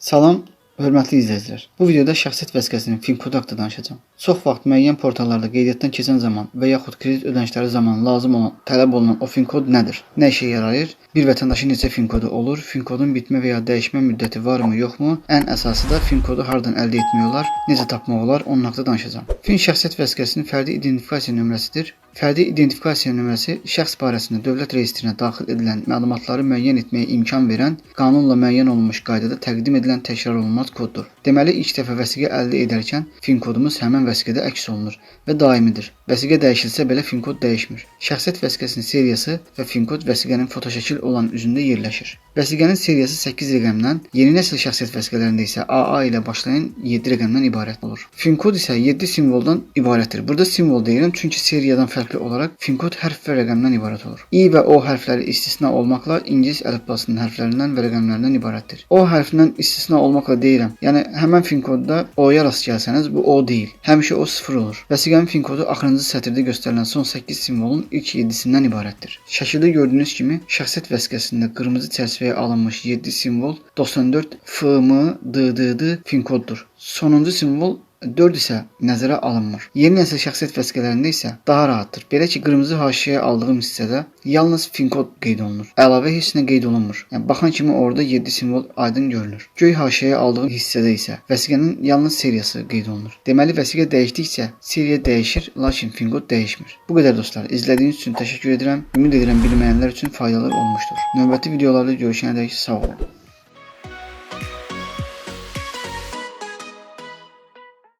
Salam, hörmətli izləyicilər. Bu videoda şəxsiyyət vəsiqəsinin fin kodu haqqında danışacağam. Çox vaxt müəyyən portallarda qeydiyyatdan keçən zaman və yaxud kredit ödənişləri zamanı lazım olan, tələb olunan o fin kod nədir? Nə işə yarayır? Bir vətəndaşın neçə fin kodu olur? Fin kodun bitmə və ya dəyişmə müddəti varmı, yoxmu? Ən əsası da fin kodu hardan əldə etmək olar? Necə tapmaq olar? Onun haqqında danışacağam. Fin şəxsiyyət vəsiqəsinin fərdi identifikasiya nömrəsidir. Fərdi identifikasiya nömrəsi şəxs barəsində dövlət registrinə daxil edilən məlumatları müəyyən etməyə imkan verən, qanunla müəyyən olunmuş qaydada təqdim edilən təkrarolunmaz koddur. Deməli, ilk dəfə vəsiqə əldə edərkən fin kodumuz həmin vəsiqədə əks olunur və daimidir. Vəsiqə dəyişilsə belə fin kod dəyişmir. Şəxsiyyət vəsiqəsinin seriyası və fin kod vəsiqənin fotoşəkil olan üzündə yerləşir. Vəsiqənin seriyası 8 rəqəmdən, yeni nəsil şəxsiyyət vəsiqələrində isə AA ilə başlayan 7 rəqəmdən ibarət olur. Fin kod isə 7 simvoldan ibarətdir. Burada simvol deyirəm çünki seriyadan fərqli olaraq fin kod hərf və rəqəmdən ibarət olur. I və O hərfləri istisna olmaqla ingilis əlifbasının hərflərindən və rəqəmlərindən ibarətdir. O hərfindən istisna olmaqla deyirəm. Yəni həmin fin kodda O-ya rast gəlsəniz bu O deyil. Həmişə o 0 olur. Vəsiqənin fin kodu axırıncı sətirdə göstərilən son 8 simvolun ilk 7-sindən ibarətdir. Şəkildə gördüyünüz kimi şəxsiyyət vəsiqəsində qırmızı çərçivəyə alınmış 7 simvol 94 FMDDD fin koddur. Sonuncu simvol 4 isə nəzərə alınmır. Yeni nəsil şəxsiyyət vəsiqələrində isə daha rahatdır. Belə ki, qırmızı haşiyəyə aldığım hissədə yalnız fin kod qeyd olunur. Əlavə heç nə qeyd olunmur. Yəni baxan kimi orada 7 simvol aydın görünür. Göy haşiyəyə aldığım hissədə isə vəsiqənin yalnız seriyası qeyd olunur. Deməli, vəsiqə dəyişdikcə seriya dəyişir, lakin fin kod dəyişmir. Bu qədər dostlar. İzlədiyiniz üçün təşəkkür edirəm. Ümid edirəm bilməyənlər üçün faydalı olmuşdur. Növbəti videolarda görüşənədək sağ olun.